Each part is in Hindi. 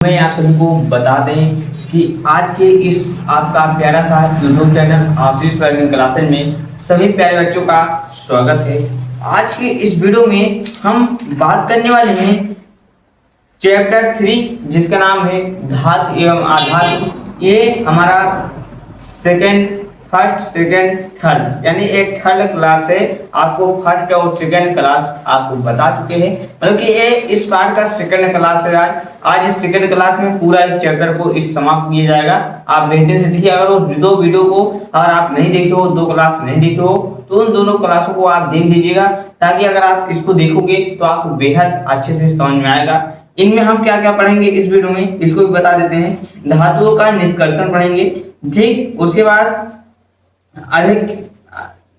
मैं आप सभी को बता दें कि आज के इस आपका प्यारा सा यूट्यूब चैनल आशीष लर्निंग क्लासेज में सभी प्यारे बच्चों का स्वागत है। आज के इस वीडियो में हम बात करने वाले हैं चैप्टर 3 जिसका नाम है धातु एवं आधातु। ये हमारा फर्स्ट सेकंड थर्ड यानी एक थर्ड क्लास है। आपको फर्स्ट और सेकंड क्लास आपको बता चुके हैं, मतलब कि ये इस पार्ट का सेकंड क्लास है। आज इस सेकंड क्लास में पूरा इस चैप्टर को इस समाप्त किया जाएगा। आप बेहतर से देखिए, अगर वो दो वीडियो को अगर आप नहीं देखे हो, दो क्लास नहीं देखे हो, तो उन दोनों क्लासों को आप देख लीजिएगा, ताकि अगर आप इसको देखोगे तो आपको बेहद अच्छे से समझ में आएगा। इनमें हम क्या क्या पढ़ेंगे इस वीडियो में, इसको भी बता देते हैं। धातुओं का निष्कर्षण पढ़ेंगे, ठीक। उसके बाद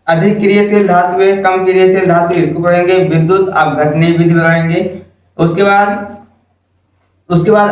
अधिक क्रियाशील धातु है, कम क्रियाशील धातु, इसको पढ़ेंगे। विद्युत अपघटनीय विधि पढ़ेंगे। उसके बाद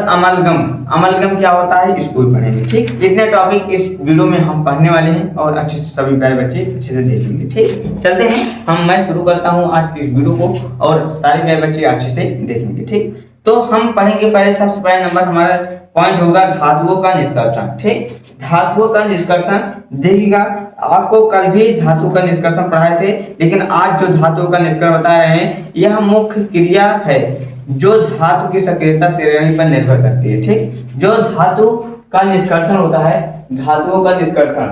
अमलगम क्या होता है, इसको भी पढ़ेंगे, ठीक। इतने टॉपिक इस वीडियो में हम पढ़ने वाले हैं और अच्छे से सभी प्यारे बच्चे अच्छे से देखेंगे, ठीक। चलते हैं, मैं शुरू करता हूं आज की इस वीडियो को और सारे प्यारे बच्चे अच्छे से देखेंगे, ठीक। तो हम पढ़ेंगे पहले, सबसे पहले नंबर हमारा पॉइंट होगा धातुओं का निष्कर्षण, ठीक। धातुओं का निष्कर्षण देखिएगा, आपको कल भी धातु का निष्कर्षण पढ़ाए थे, लेकिन आज जो धातुओं का निष्कर्षण बता रहे हैं, यह मुख्य क्रिया है जो धातु की सक्रियता श्रेणी पर निर्भर करती है, ठीक। जो धातु का निष्कर्षण होता है, धातुओं का निष्कर्षण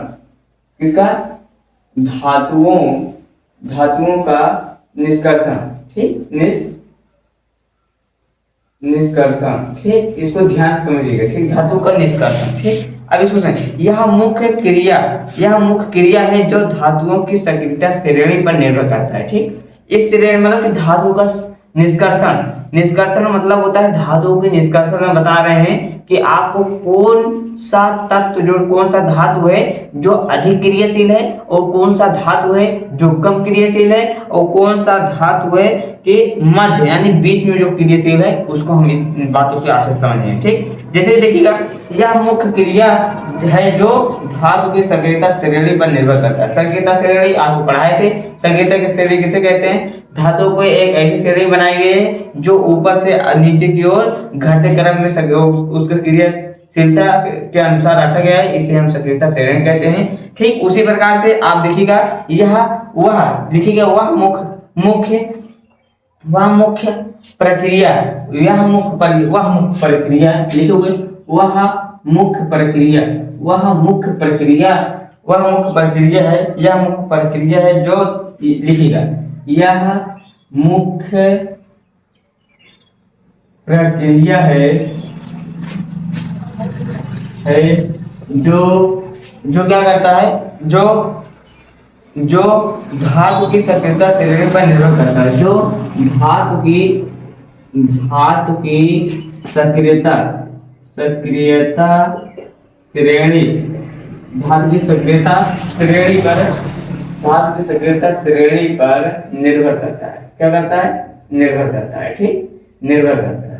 किसका, धातुओं का निष्कर्षण, ठीक। निष्कर्षण, ठीक। इसको ध्यान से समझिएगा, ठीक। धातु का निष्कर्षण, ठीक। अब इसको समझिए, यह मुख्य क्रिया है जो धातुओं की सक्रियता श्रेणी पर निर्भर करता है, ठीक। इस श्रेणी मतलब कि धातु का निष्कर्षण मतलब होता है धातुओं के निष्कर्षण में बता रहे हैं कि आपको कौन सा तत्व कौन सा धातु है जो अधिक क्रियाशील है और कौन सा धातु है जो कम क्रियाशील है और कौन सा धातु है कि मध्य यानी बीच में जो क्रियाशील है, उसको हम इन बातों के आशय समझेंगे, ठीक। जैसे देखिएगा, यह मुख्य क्रिया है जो धातु की सक्रियता श्रेणी पर निर्भर करता है। सक्रियता श्रेणी आपको पढ़ाए थे। सक्रियता की श्रेणी किसे कहते हैं, धातु को एक ऐसी श्रेणी बनाई गई है जो ऊपर से नीचे की ओर घटते क्रम में उसका क्रियाशीलता के अनुसार रखा गया है, इसे हम सक्रियता श्रेणी कहते हैं, ठीक। उसी प्रकार से आप देखिएगा, वह मुख्य प्रक्रिया, वह मुख्य प्रक्रिया है जो लिखिएगा, यह मुख्य प्रक्रिया है जो क्या करता है, जो धातु की सक्रियता श्रेणी पर निर्भर करता है, जो धातु की सक्रियता श्रेणी पर निर्भर करता है। क्या करता है, निर्भर करता है, ठीक। निर्भर करता है,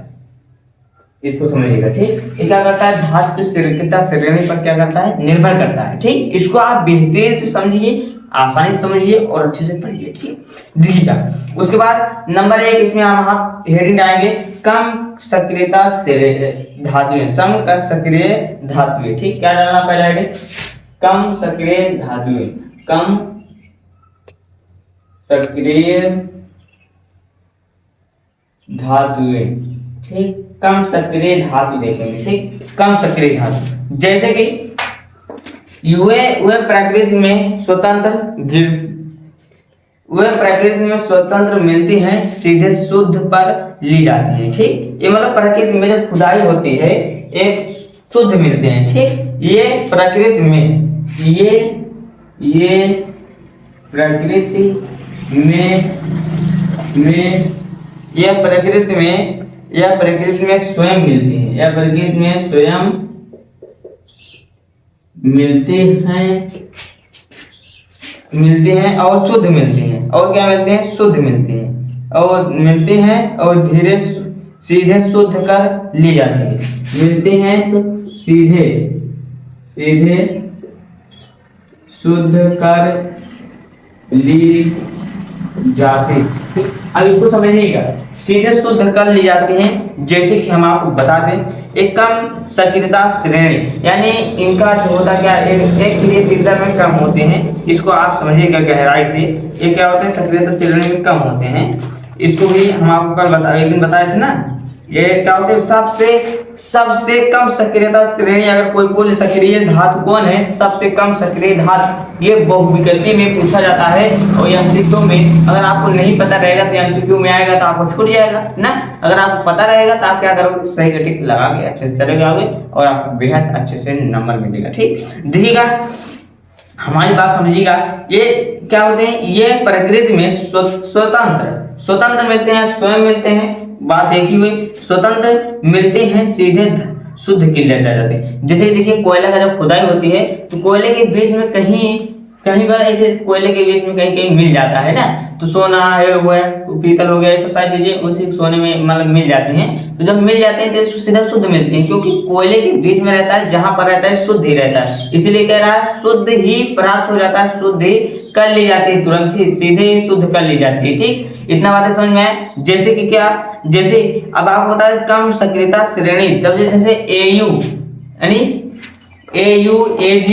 इसको समझिएगा, ठीक। ये क्या करता है, धातु की सक्रियता श्रेणी पर क्या करता है, निर्भर करता है, ठीक। इसको आप बेहतर से समझिए, आसानी से समझिए और अच्छे से पढ़िए, ठीक। देखिएगा, उसके बाद नंबर 1 इसमें हम हेडिंग आएंगे, कम सक्रियता धातुएं, सक्रिय धातुएं, ठीक। क्या डालना पहला हेडिंग, कम सक्रिय धातुएं, ठीक। कम सक्रिय धातु देखेंगे, ठीक। कम सक्रिय धातु जैसे कि वे प्रकृति में स्वतंत्र मिलती हैं, सीधे शुद्ध पर ली जाती है, ठीक। ये मतलब प्रकृति में जब खुदाई होती है, एक शुद्ध मिलते हैं, ठीक। ये प्रकृति में स्वयं मिलती है, यह प्रकृति में स्वयं मिलते हैं और शुद्ध मिलते हैं, और क्या मिलते हैं, शुद्ध मिलते हैं और सीधे शुद्ध कर ली जाती है, मिलते हैं तो सीधे शुद्ध कर ली जाती है। अब इसको समझिएगा, सीधे शुद्ध कर ली जाती हैं। जैसे कि हम आपको बता दें, एक कम सक्रियता श्रेणी, यानी इनका जो होता क्या, एक ही सक्रियता में कम होते हैं। इसको आप समझिएगा गहराई से, ये क्या होते हैं, सक्रियता श्रेणी में कम होते हैं। इसको भी हम आपको कल एक दिन बताए थे ना। ये क्या होते हैं, सबसे कम सक्रियता श्रेणी, अगर कोई बोले सक्रिय धातु कौन है, सबसे कम सक्रिय धातु, ये बहुविकल्पी में पूछा जाता है। और एमसीक्यू में अगर आपको नहीं पता रहेगा तो एमसीक्यू में आएगा तो आपको छूट जाएगा ना। अगर आपको पता रहेगा तो आप क्या करोगे, सही का टिक लगा के अच्छे से चले जाओगे और आपको बेहद अच्छे से नंबर मिलेगा। ठीक, देखिएगा हमारी बात समझिएगा। ये क्या होते हैं, ये प्रकृति में स्वतंत्र मिलते हैं, स्वयं मिलते हैं, बात एक ही हुई, स्वतंत्र मिलते हैं, सीधे शुद्ध किले जाते हैं। जैसे देखिए कोयला का जब खुदाई होती है तो कोयले के बीच में कहीं बार ऐसे कोयले के बीच में कहीं मिल जाता है ना, तो सोना है, वो है, पीतल हो गया, ये सब सारी चीजें उसी सोने में मतलब मिल जाती हैं। तो जब मिल जाते हैं तो सीधा शुद्ध मिलती हैं, क्योंकि कोयले के बीच में रहता है, जहां पर रहता है शुद्ध ही रहता है। इसीलिए कह रहा है शुद्ध ही प्राप्त हो जाता है, शुद्ध ही कर ली जाती है, तुरंत ही सीधे ही शुद्ध कर ली जाती है। ठीक, इतना बातें समझ में आए। जैसे कि क्या, जैसे अब आपको बता दें कम सक्रियता श्रेणी, जब जैसे एयू यानी AU AG,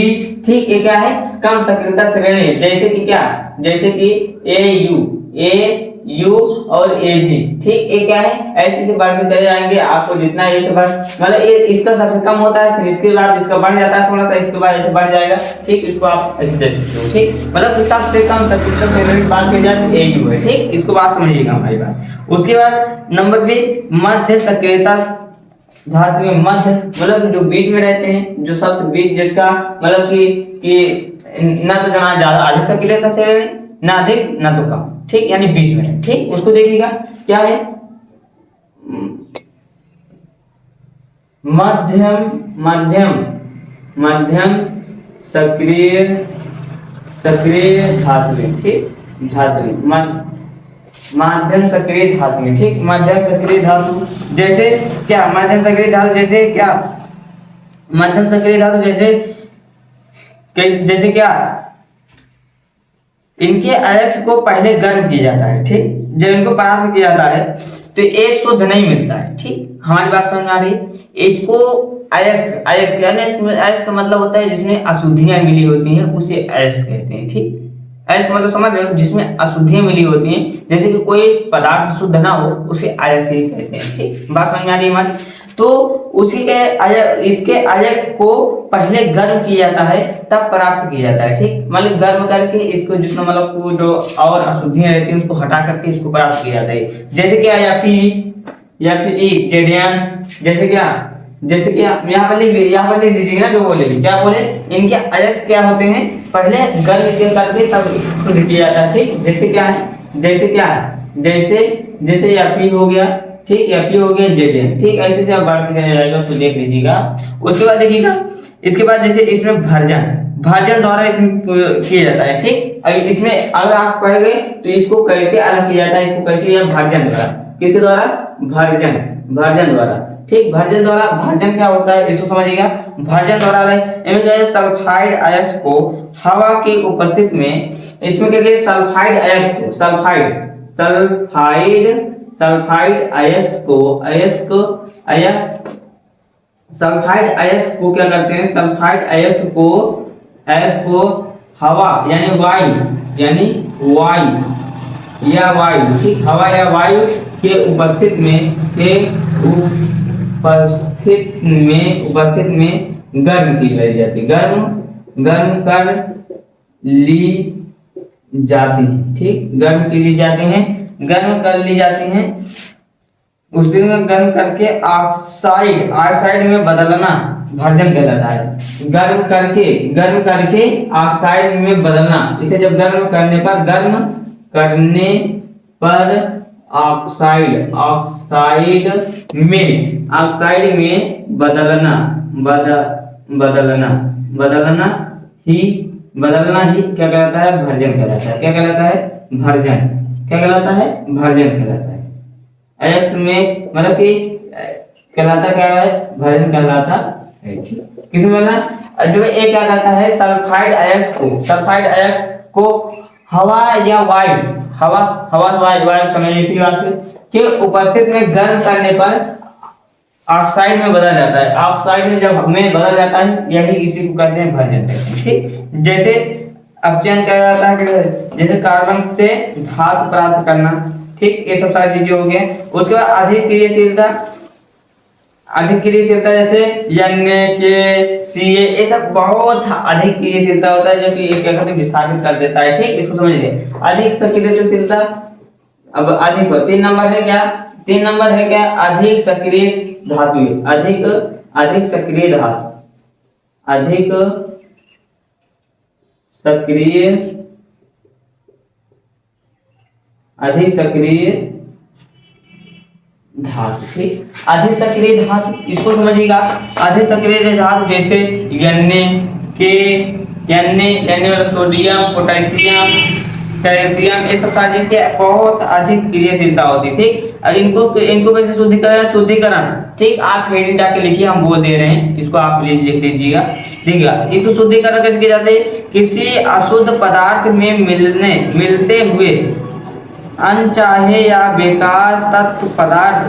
ठीक, ये क्या है, कम सक्रियता श्रेणी। जैसे कि क्या, जैसे कि AU और AG, ठीक, ये क्या है, ऐसे से बढ़ते चले जाएंगे। आपको जितना ये से बढ़, मतलब ये इसका सबसे कम होता है, फिर इसके बाद इसका बढ़ जाता है थोड़ा सा, इसके बाद ऐसे बढ़ जाएगा। ठीक, इसको आप ऐसे देख सकते हो। ठीक, मतलब सबसे कम सक्रियता श्रेणी की बात की जाए तो AU है। ठीक, इसको बात समझिएगा हमारी बात। उसके बाद नंबर बी, मध्य सक्रियता धातु में मध्य, मतलब जो बीच में रहते हैं, जो सबसे बीच, जिसका मतलब कि ना तो जहाँ ज्यादा अधिक सक्रियता श्रेणी, ना अधिक ना तो कम, ठीक, यानी बीच में। ठीक, उसको देखिएगा क्या है, मध्यम सक्रिय धातु में। ठीक, धातु माध्यम सक्रिय धातु में। ठीक, माध्यम सक्रिय धातु जैसे क्या, माध्यम सक्रिय धातु जैसे क्या, माध्यम सक्रिय धातु जैसे क्या, इनके अयस्क को पहले गर्म किया जाता है। ठीक, जब इनको परास्त किया जाता है तो ये शुद्ध नहीं मिलता है। ठीक, हमारी बात समझ आ रही है। इसको अयस्क अयस्क का मतलब होता है जिसमें अशुद्धियां मिली होती हैं, उसे अयस्क कहते हैं। ठीक, अयस्क मतलब समझ रहे हो, जिसमें अशुद्धियां मिली होती हैं, जैसे कि कोई पदार्थ शुद्ध ना हो, उसे अयस्क ही कहते हैं। ठीक, बात समझ आ रही है हमारी। तो उसी के इसके अयस्क को पहले गर्म किया जाता है, तब प्राप्त किया जाता है। ठीक, मतलब गर्म करके इसको जितना मतलब जो और अशुद्धियां रहती हैं उसको हटा करके इसको प्राप्त किया जाता है। जैसे क्या, या फिर जेडियन, जैसे क्या यहाँ पर लिख लीजिएगा, जो बोले क्या बोले, इनके अयस्क क्या होते हैं, पहले गर्म करके तब शुद्ध किया जाता है। ठीक, जैसे Fe हो गया, ठीक, Fe हो गया, जेडियन। ठीक, ऐसे से आप बढ़ते जाएगा, उसको देख लीजिएगा। उसके बाद देखिएगा, इसके बाद जैसे इसमें भर्जन द्वारा इसमें किया जाता है। ठीक, अभी इसमें अगर आप कहेंगे तो इसको कैसे अलग किया जाता है, इसको कैसे, भर्जन द्वारा, किसके द्वारा, भर्जन द्वारा। ठीक, भर्जन क्या होता है इसको समझिएगा। भर्जन द्वारा सल्फाइड अयस्क को हवा की उपस्थिति में, इसमें क्या किया, सल्फाइड अयस्क को क्या करते हैं, सल्फाइड अयस्क को हवा यानी वायु, ठीक, हवा या वायु के उपस्थिति में गर्म की जाती है, गर्म कर ली जाती है। ठीक, गर्म कर ली जाती हैं। उसी में गर्म करके ऑक्साइड में बदलना भर्जन कहलाता है। गर्म करके ऑक्साइड में बदलना, इसे जब गर्म करने पर ऑक्साइड में बदलना ही क्या कहलाता है, भर्जन कहलाता है। क्या कहलाता है, अयस्क में मतलब कि कहलाता क्या है, भर्जन कहलाता है। किसमें बोला, जब एक क्या कहता है, सल्फाइड अयस्क को हवा या वायु समझ लीजिए बात। के उपस्थित में गर्म करने पर ऑक्साइड में बदल जाता है। ऑक्साइड में जब में बदल जाता है, यही इसी को कहते हैं भंजन। ठीक, जैसे अपचयन किया जाता है, जैसे कार्बन से धातु प्राप्त करना। ठीक, ये सब सारी चीजें हो गए। उसके बाद अधिक क्रियाशीलता, अधिक क्रियाशीलता जैसे NaCl, ये सब बहुत अधिक क्रियाशीलता होता है, जो कि एक क्या विस्थापित कर देता है। ठीक, इसको समझिए। अधिक सक्रियशीलता, अब अधिक 3 नंबर है क्या, 3 नंबर है क्या, अधिक सक्रिय धातु, अधिक सक्रिय धातु, अधिक सक्रिय, अधिक सक्रिय धातु। ठीक, अधिक सक्रिय धातु, इसको समझिएगा। अधिक सक्रिय धातु जैसे सोडियम, पोटेशियम, कैल्शियम, ये सब सारी चीजें बहुत अधिक क्रियाशीलता होती है। ठीक, इनको कैसे शुद्धिकरण। ठीक, आप हेडिंग डाल के लिखिए, हम बोल दे रहे हैं, इसको आप प्लीज लिख लीजिएगा। ठीक है, इसको शुद्धिकरण कैसे किया जाता है, किसी अशुद्ध पदार्थ में मिलते हुए अनचाहे या बेकार तत्व पदार्थ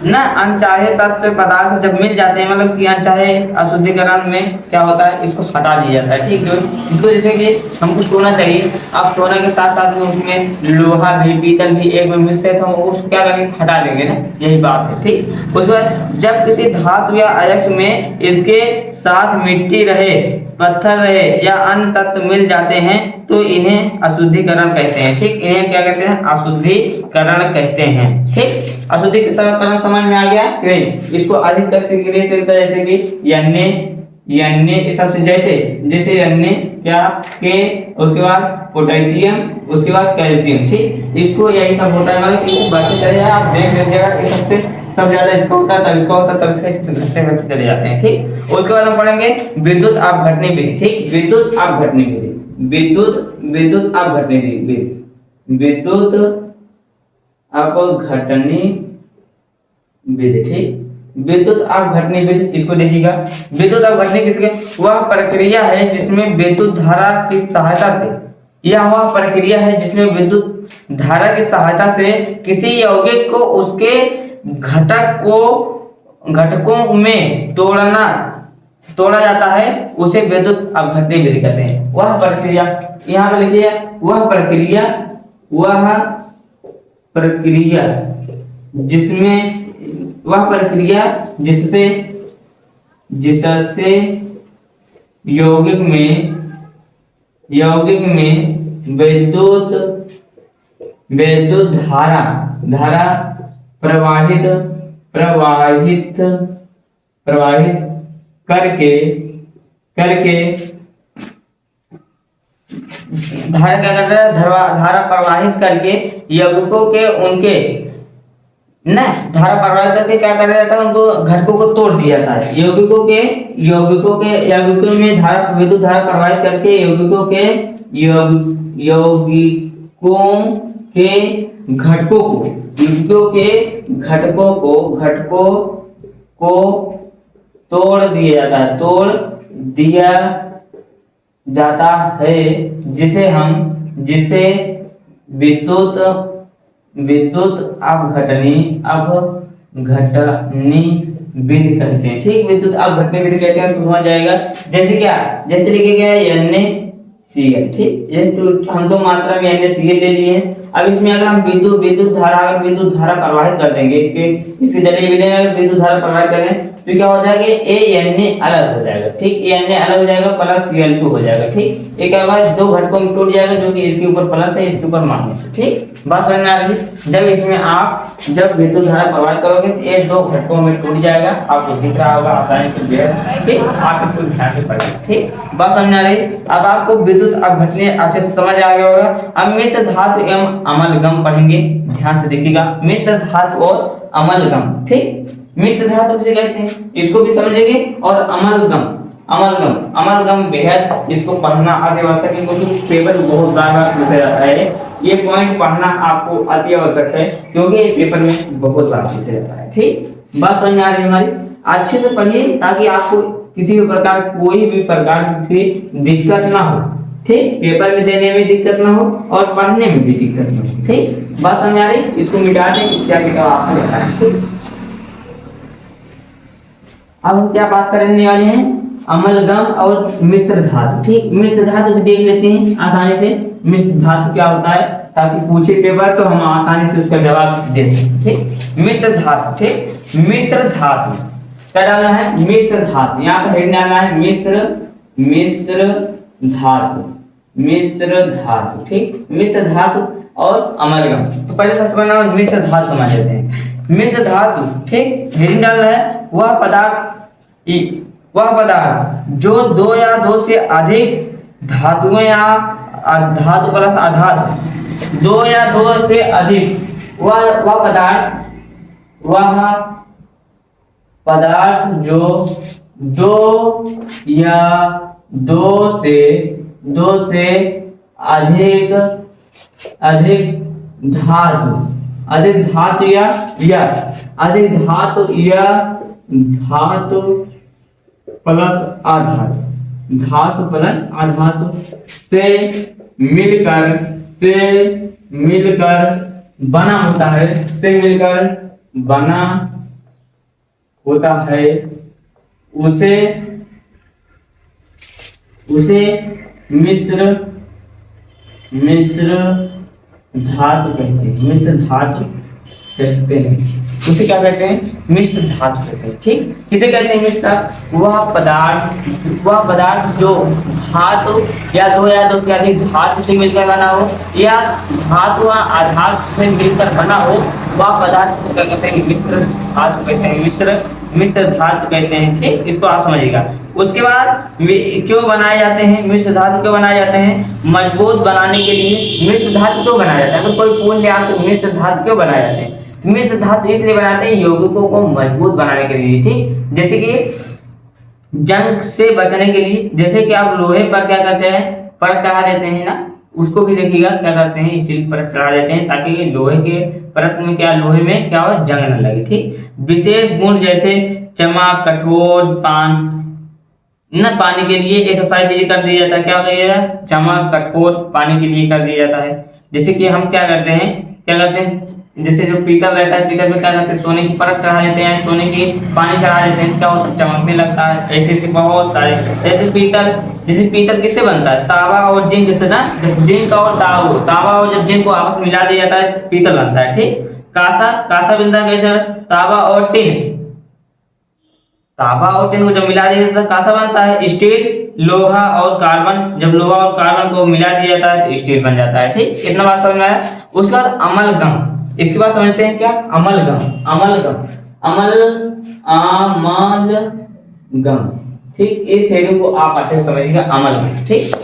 ना, अनचाहे तत्व पदार्थ जब मिल जाते हैं, मतलब कि अनचाहे अशुद्धिकरण में क्या होता है, इसको हटा दिया जाता है। ठीक, जो इसको जैसे कि हमको सोना चाहिए, आप सोना के साथ साथ में उसमें लोहा भी, पीतल भी एक में मिल से, तो हम उसको क्या करेंगे, हटा देंगे ना, यही बात है। ठीक, उसके बाद जब किसी धातु या अयस्क में इसके साथ मिट्टी रहे, पत्थर रहे या अन्य तत्व मिल जाते हैं, तो इन्हें अशुद्धिकरण कहते हैं। ठीक, इन्हें क्या कहते हैं, अशुद्धिकरण कहते हैं। ठीक, अशुद्धिकरण समझ में आ गया नहीं, इसको अधिक क्रियाशीलता जैसे कि सबसे जैसे क्या के, उसके बाद पोटेशियम, उसके बाद कैल्शियम। ठीक, इसको यही सब होता है, मतलब इसको बढ़ते चले जाए, आप देख लीजिएगा कि सबसे सब ज्यादा इसका होता है, तब इसका होता है, तब इसका घटते चले जाते हैं। ठीक, उसके बाद हम पढ़ेंगे विद्युत अपघटनी विधि। ठीक, विद्युत अपघटनी विधि, विद्युत अपघटनी विधि, विद्युत अपघटनी विधि। ठीक, विद्युत अपघटनी विधि, इसको देखिएगा। विद्युत अपघटनी विधि वह प्रक्रिया है जिसमें विद्युत धारा की सहायता से, यह वह प्रक्रिया है जिसमें विद्युत धारा की सहायता से किसी यौगिक को उसके घटकों में तोड़ा जाता है, उसे विद्युत अपघटनी विधि कहते हैं। वह प्रक्रिया, यहाँ पे लिखिए, वह प्रक्रिया जिससे यौगिक में विद्युत धारा प्रवाहित करके धारा प्रवाहित करके यौगिकों के उनके न धारा प्रवाहित करके क्या कर जाता है, उनको घटकों को तोड़ दिया जाता है। यौगिकों में विद्युत धारा प्रवाहित करके यौगिकों के घटकों को तोड़ दिया जाता है, जिसे विद्युत अपघटनी विधि कहते हैं। ठीक, विद्युत अपघटनी विधि कहते हैं, तो समझ जाएगा। जैसे लिखे गया है NaCl। ठीक, ये तो हम दो मात्रा में NaCl ले लिए हैं। अब इसमें अगर हम विद्युत धारा प्रवाहित कर देंगे, इसके जरिए विद्युत धारा प्रवाहित करें, तो क्या हो जाएगा, Na अलग हो जाएगा। ठीक, Na अलग हो जाएगा, प्लस Cl2 हो जाएगा। ठीक, एक बार दो घटकों में टूट जाएगा, जो कि इसके ऊपर प्लस है, इसके ऊपर माइनस है। ठीक, बात समझ में आ रही है। जब इसमें आप विद्युत धारा प्रवाहित करोगे, तो ये दो घटकों में टूट जाएगा, आपको दिख रहा होगा आसानी से। ठीक, आप इसको ध्यान से पढ़िए। ठीक, बात समझ में आ रही। अब आपको विद्युत अपघटनी अच्छे से समझ आ गया होगा। अब मिश्र धातु एवं अमलगम पढ़ेंगे, ध्यान से देखिएगा। मिश्र धातु और अमलगम। ठीक, मिश्र धातु किसे कहते हैं, इसको भी समझेंगे। और अमलगम बेहद इसको पढ़ना अति आवश्यक है, क्योंकि पेपर बहुत बार पूछा जाता है। ये पॉइंट पढ़ना आपको अति आवश्यक है, क्योंकि ये पेपर में बहुत बार पूछा जाता है। ठीक, बात समझ में आ रही है हमारी। अच्छे से पढ़िए, ताकि आपको किसी भी प्रकार कोई भी प्रकार की दिक्कत ना हो। ठीक, पेपर में देने में दिक्कत ना हो और पढ़ने में भी दिक्कत ना हो। ठीक, बात समझ आ रही, इसको मिटा दें, क्या मिटा आपको बता दें। अब हम क्या बात करने वाले हैं, अमलगम और मिश्र धातु। ठीक, मिश्र धातु को देख लेते हैं आसानी से, मिश्र धातु क्या होता है, ताकि पूछे पेपर तो हम आसानी से उसका जवाब दे सकें। ठीक, मिश्र धातु। ठीक, मिश्र धातु क्या डालना है, मिश्र धातु, यहाँ पर हेड डालना है मिश्र, मिश्र धातु, मिश्र धातु। ठीक, मिश्र धातु और अमलगम। तो पहले सबसे पहले मिश्र धातु समझ लेते हैं। मिश्र धातु, ठीक, हेडिंग डालना है वह पदार्थ जो दो या दो से अधिक धातुओं या धातु प्लस आधार, दो या दो से अधिक, वह पदार्थ जो दो या दो से अधिक धातु या धातु प्लस आधातु से मिलकर बना होता है, उसे मिश्र धातु कहते हैं। मिश्र धातु कहते हैं, उसे क्या कहते हैं, मिश्र धातु कहते हैं। ठीक, किसे कहते हैं मिश्र धातु, वह पदार्थ जो धातु या दो से अधिक धातु से मिलकर बना हो या धातु व आधार से मिलकर बना हो, वह पदार्थ को क्या कहते हैं, मिश्र धातु कहते हैं। मिश्र धातु कहते हैं। ठीक, इसको आप समझिएगा। उसके बाद क्यों बनाए जाते हैं, मिश्र धातु क्यों बनाए जाते हैं, मजबूत बनाने के लिए मिश्र धातु क्यों बनाया जाता है। अगर कोई पूछ ले आपको मिश्र धातु क्यों बनाए जाते हैं, मिश्र धातु इसलिए बनाते हैं यौगिकों को मजबूत बनाने के लिए। ठीक, जैसे कि जंग से बचने के लिए, जैसे कि आप लोहे पर क्या करते हैं, परत चढ़ा देते हैं ना, उसको भी देखिएगा क्या करते हैं, स्टील परत चढ़ा देते हैं ताकि लोहे के परत में क्या, लोहे में क्या हो, जंग न लगे। ठीक, विशेष गुण जैसे चमक, कठोर, पानी के लिए ये सब सारी चीजें कर दिया जाता है। क्या हो गया, चमक, कठोर पानी के लिए कर दिया जाता है। जैसे कि हम क्या करते हैं, जैसे जो पीतल रहता है, पीतल में क्या करते हैं, सोने की परत चढ़ा देते हैं, सोने की पानी चढ़ा देते हैं, क्या होता है, चमकने लगता है। ऐसे बहुत सारे, जैसे पीतल किससे बनता है, तांबा और जिंक से ना, जब जिंक और तांबा और जब जिंक को आपस में मिला दिया जाता है पीतल बनता है। ठीक, कांसा बनता है कैसे, तांबा और टिन को जब मिला दिया जाता है कांसा बनता है। स्टील, लोहा और कार्बन, जब लोहा और कार्बन को मिला दिया जाता है तो स्टील बन जाता है। ठीक, इतना बात समझ में आया। उसके बाद अमलगम, इसके बाद समझते हैं क्या, अमलगम। ठीक, इस हेडिंग को आप अच्छे से समझिएगा, अमलगम। ठीक,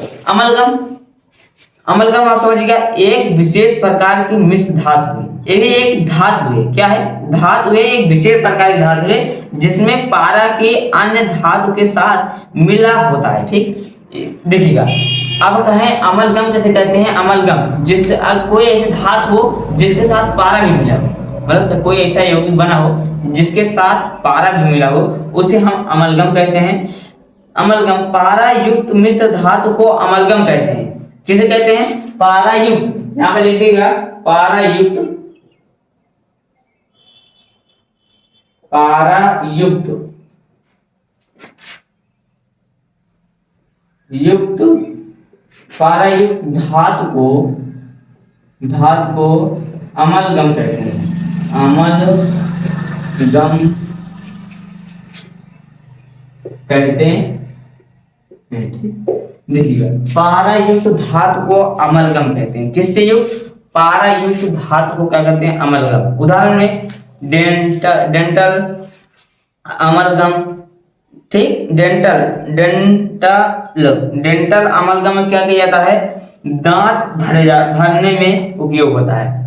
अमलगम आप समझिएगा, एक विशेष प्रकार की मिश्र धातु है। ये भी एक धातु है, क्या है, धातु है, एक विशेष प्रकार की धातु है जिसमें पारा के अन्य धातु के साथ मिला होता है। ठीक, देखिएगा अब कहें अमलगम कैसे कहते हैं, अमलगम जिससे कोई ऐसी धातु हो जिसके साथ पारा भी मिला हो, मतलब कोई ऐसा यौगिक बना हो जिसके साथ पारा भी मिला हो, उसे हम अमलगम कहते हैं। अमलगम, पारा युक्त मिश्र धातु को अमलगम कहते हैं। किसे कहते हैं, पारा युक्त, यहाँ पे लिखिएगा पारा युक्त धातु को अमलगम कहते हैं। अमलगम कहते हैं। देखिएगा, पारा युक्त धातु को अमलगम कहते हैं। किससे युक्त, पारा युक्त धातु को क्या कहते हैं, अमलगम। उदाहरण में डेंटल अमलगम। ठीक, डेंटल अमलगम में क्या किया जाता है, दांत भरने में उपयोग होता है।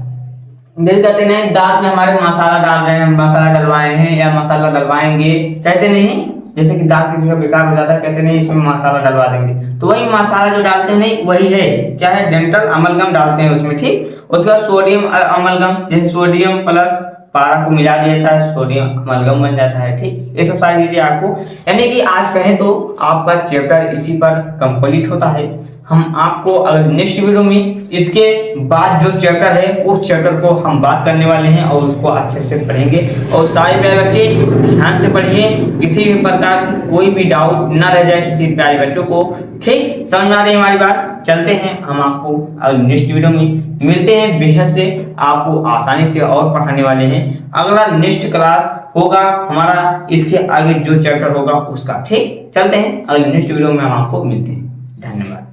दिल कहते नहीं, दांत में हमारे मसाला डाल रहे हैं, मसाला डलवाए हैं या मसाला डलवाएंगे, कहते नहीं, जैसे कि दांत किसी का बेकार हो जाता है, कहते नहीं इसमें मसाला डलवा देंगे, तो वही मसाला जो डालते हैं नहीं वही है, क्या है, डेंटल अमलगम डालते हैं उसमें। ठीक, उसका सोडियम अमलगम, जैसे सोडियम प्लस पारा को मिला दिया जाता है, सोडियम अमलगम बन जाता है। ठीक, ये सब सारी चीजें आपको, यानी कि आज कहें तो आपका चैप्टर इसी पर कंप्लीट होता है। हम आपको अगले नेक्स्ट वीडियो में इसके बाद जो चैप्टर है उस चैप्टर को हम बात करने वाले हैं और उसको अच्छे से पढ़ेंगे। और सारे प्यारे बच्चे ध्यान से पढ़िए, किसी भी प्रकार की कोई भी डाउट ना रह जाए किसी प्यारे बच्चों को। ठीक, समझ आ रही है हमारी बात? चलते हैं हम आपको अगले नेक्स्ट वीडियो में मिलते हैं। बेहद से आपको आसानी से और पढ़ाने वाले हैं। अगला नेक्स्ट क्लास होगा हमारा इसके आगे जो चैप्टर होगा उसका। ठीक, चलते हैं अगले नेक्स्ट वीडियो में हम आपको मिलते हैं। धन्यवाद।